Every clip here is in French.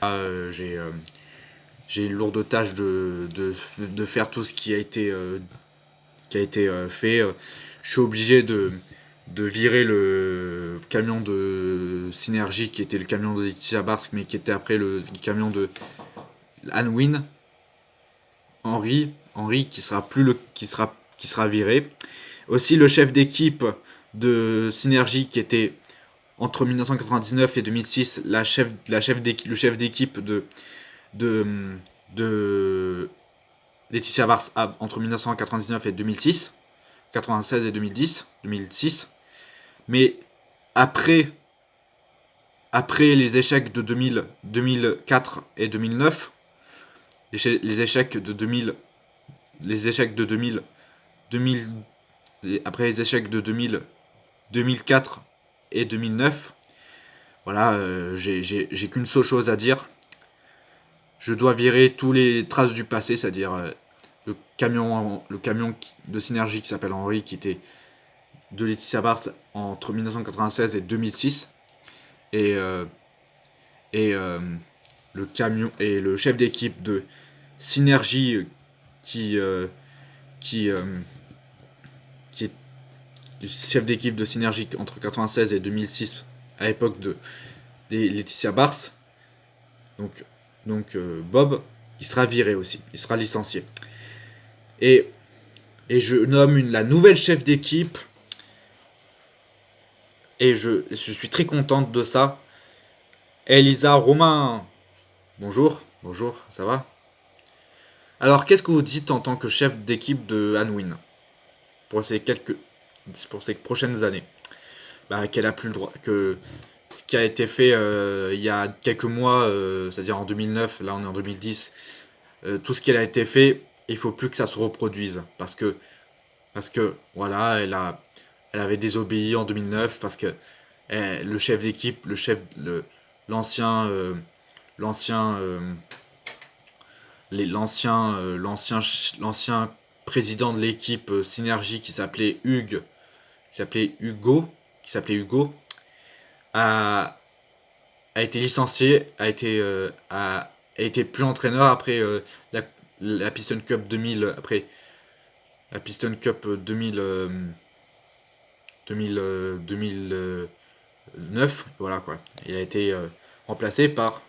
J'ai une lourde tâche de faire tout ce qui a été, fait. Je suis obligé de virer le camion de Synergie qui était le camion de Laetitia Barsk, mais qui était après le camion de Anwin. Henri qui sera viré. Aussi le chef d'équipe de Synergie qui était entre 1999 et 2006 le chef d'équipe de, de Laetitia Vars entre 1999 et 2006, 96 et 2010, 2006. Mais après, après les échecs de 2000, 2004 et 2009, les échecs de 2000, les échecs de 2000, 2000 après les échecs de 2000, 2004 et 2009, voilà, j'ai qu'une seule chose à dire. Je dois virer tous les traces du passé, c'est-à-dire le camion de Synergie qui s'appelle Henri, qui était de Laetitia Vars entre 1996 et 2006, et, et le camion et le chef d'équipe de Synergie qui, qui, qui est le chef d'équipe de Synergie entre 96 et 2006 à l'époque de Laetitia Vars. Donc, Bob, il sera viré aussi, il sera licencié. Et, et je nomme la nouvelle chef d'équipe, et je suis très contente de ça. Elisa Romain. Bonjour, bonjour, ça va? Alors, qu'est-ce que vous dites en tant que chef d'équipe de Anwin pour ces prochaines années? Bah, qu'elle a plus le droit, que ce qui a été fait il y a quelques mois, c'est-à-dire en 2009, là on est en 2010, tout ce qui a été fait, il faut plus que ça se reproduise parce que voilà, elle avait désobéi en 2009 parce que le chef d'équipe, l'ancien, l'ancien, l'ancien président de l'équipe Synergie qui s'appelait Hugo, a, a été licencié, a été plus entraîneur après la Piston Cup 2000, après la Piston Cup 2000, 2009, voilà quoi. Il a été remplacé par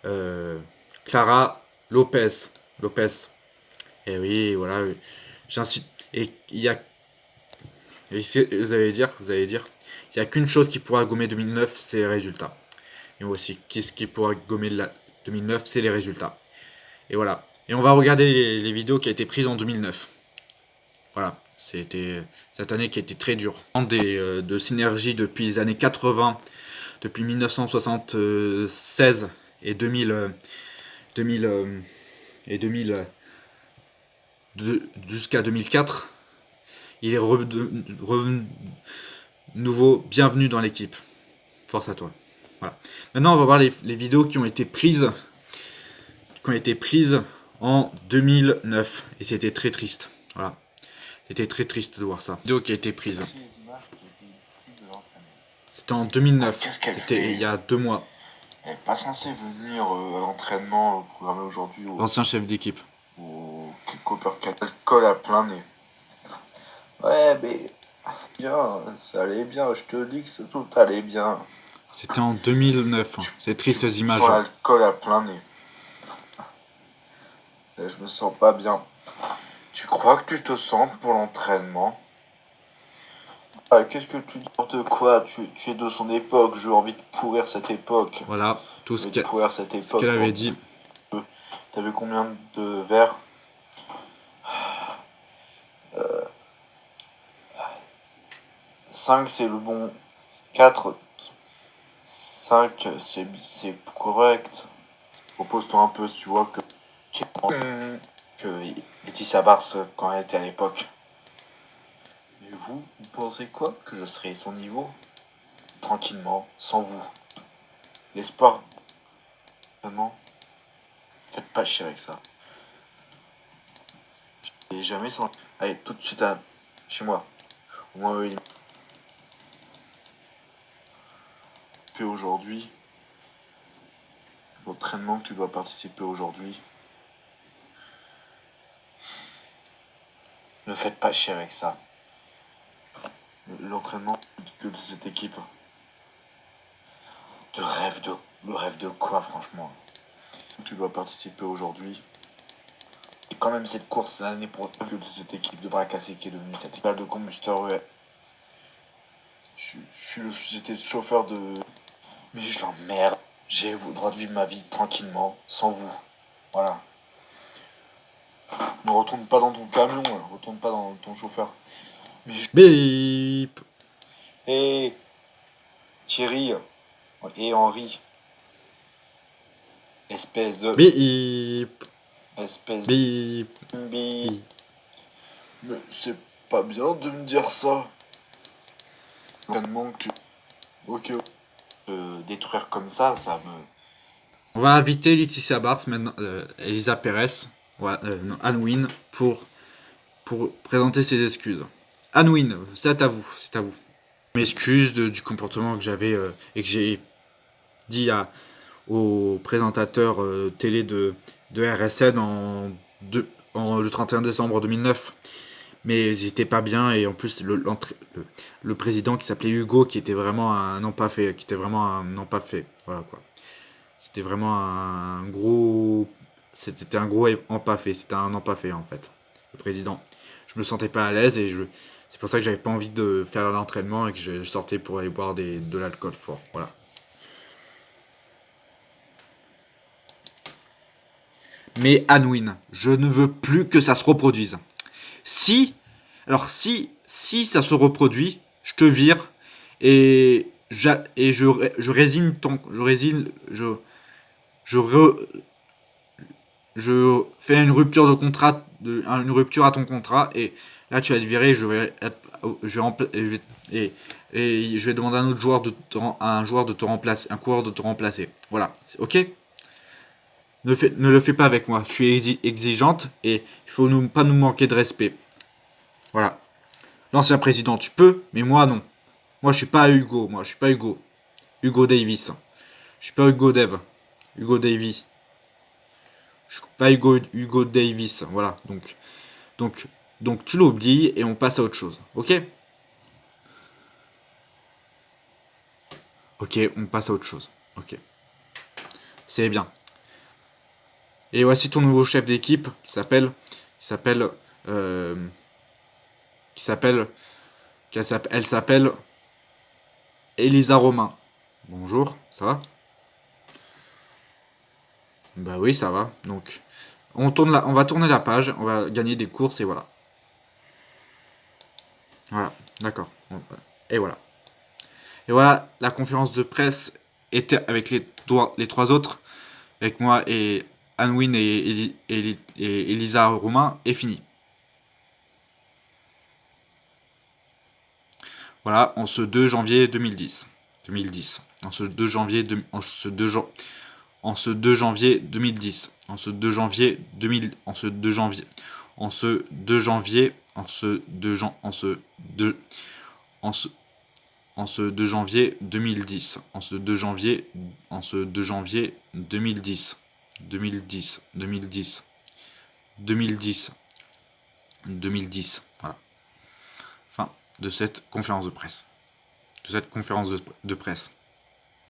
euh, Clara Lopez. Lopez. Et oui, voilà. J'incite. Et il y a. vous allez dire, il n'y a qu'une chose qui pourra gommer 2009, c'est les résultats. Et aussi, qu'est-ce qui pourra gommer 2009, c'est les résultats. Et voilà. Et on va regarder les vidéos qui ont été prises en 2009. Voilà. C'était cette année qui a été très dure. De Synergie depuis les années 80, depuis 1976 et 2000, 2000 et 2000 jusqu'à 2004, il est revenu nouveau, bienvenue dans l'équipe. Force à toi. Voilà. Maintenant, on va voir les vidéos qui ont été prises en 2009. Et c'était très triste. Voilà. C'était très triste de voir ça. Vidéo qui a été prise. C'était en 2009. C'était il y a 2 mois. Elle n'est pas censée venir à l'entraînement programmé aujourd'hui L'ancien chef d'équipe. Au Copper Cat. Elle colle à plein nez. Ouais, mais bien, ça allait bien. Je te dis que tout allait bien. C'était en 2009. C'est triste ces images. Sans l'alcool à plein nez. Et je me sens pas bien. Tu crois que tu te sens pour l'entraînement? Qu'est-ce que tu dis de quoi tu es de son époque. J'ai envie de pourrir cette époque. Voilà, tout ce qu'elle avait dit. T'as vu combien de verres? 5 c'est le bon. 4, 5 c'est correct. Repose-toi un peu si tu vois que Laetitia Vars quand elle était à l'époque. Mais vous pensez quoi? Que je serai son niveau? Tranquillement, sans vous. L'espoir, vraiment, faites pas chier avec ça. Et jamais sans. Allez, tout de suite chez moi. Au moins, oui. aujourd'hui, l'entraînement que tu dois participer aujourd'hui, ne faites pas chier avec ça. L'entraînement de cette équipe, le rêve de quoi, franchement? Tu dois participer aujourd'hui. Et quand même, cette course l'année pour de cette équipe de bras cassés qui est devenue cette équipe de combusteur. Ouais. J'étais le chauffeur de. Mais je l'emmerde. J'ai le droit de vivre ma vie tranquillement, sans vous. Voilà. Ne retourne pas dans ton camion, retourne pas dans ton chauffeur. Mais je... Bip. Hé Thierry et Henri. Espèce de. Bip. Espèce Bip. de. Mais c'est pas bien de me dire ça. Tellement que tu. Ok. Détruire comme ça me. On va inviter Laetitia Bars, maintenant, Elisa Perez, non, Anne pour présenter ses excuses. Anne, c'est à vous, c'est à vous. Je m'excuse du comportement que j'avais et que j'ai dit au présentateur télé de RSN le 31 décembre 2009. Mais j'étais pas bien et en plus le président qui s'appelait Hugo qui était vraiment un empaffé, voilà quoi. C'était vraiment c'était un gros empaffé, c'était un empaffé en fait, le président. Je me sentais pas à l'aise et c'est pour ça que j'avais pas envie de faire l'entraînement et que je sortais pour aller boire de l'alcool fort, voilà. Mais Anouine, je ne veux plus que ça se reproduise. Si ça se reproduit, je te vire et je résigne je fais une rupture de contrat, une rupture à ton contrat et là tu vas être viré. Et je vais demander à un autre joueur à un joueur de te remplacer, un coureur de te remplacer. Voilà, ok. Ne le fais pas avec moi. Je suis exigeante et il faut pas nous manquer de respect. Voilà. L'ancien président, tu peux, mais moi non. Moi je suis pas Hugo. Moi je suis pas Hugo. Hugo Davis. Je suis pas Hugo Dev. Hugo Davy. Je suis pas Hugo Davis. Voilà. Donc, donc tu l'oublies et on passe à autre chose. Ok. Ok, on passe à autre chose. Ok. C'est bien. Et voici ton nouveau chef d'équipe qui s'appelle, euh, qui s'appelle, elle s'appelle Elisa Romain. Bonjour, ça va? Bah oui, ça va. Donc, on va tourner la page, on va gagner des courses et voilà. Voilà, d'accord. Et voilà. Et voilà, la conférence de presse était avec les trois autres, avec moi et Anwin et Elisa Romain, est finie. Voilà, en ce 2 janvier 2010. En ce 2 janvier, en ce 2 janvier 2010. En ce 2 janvier 2000. En ce 2 janvier. En ce 2 janvier. En ce 2 jan, en ce 2. En ce, en ce 2 janvier 2010. En ce 2 janvier. En ce 2 janvier 2010. 2010. 2010. 2010. 2010. Voilà. Fin de cette conférence de presse. De cette conférence de presse.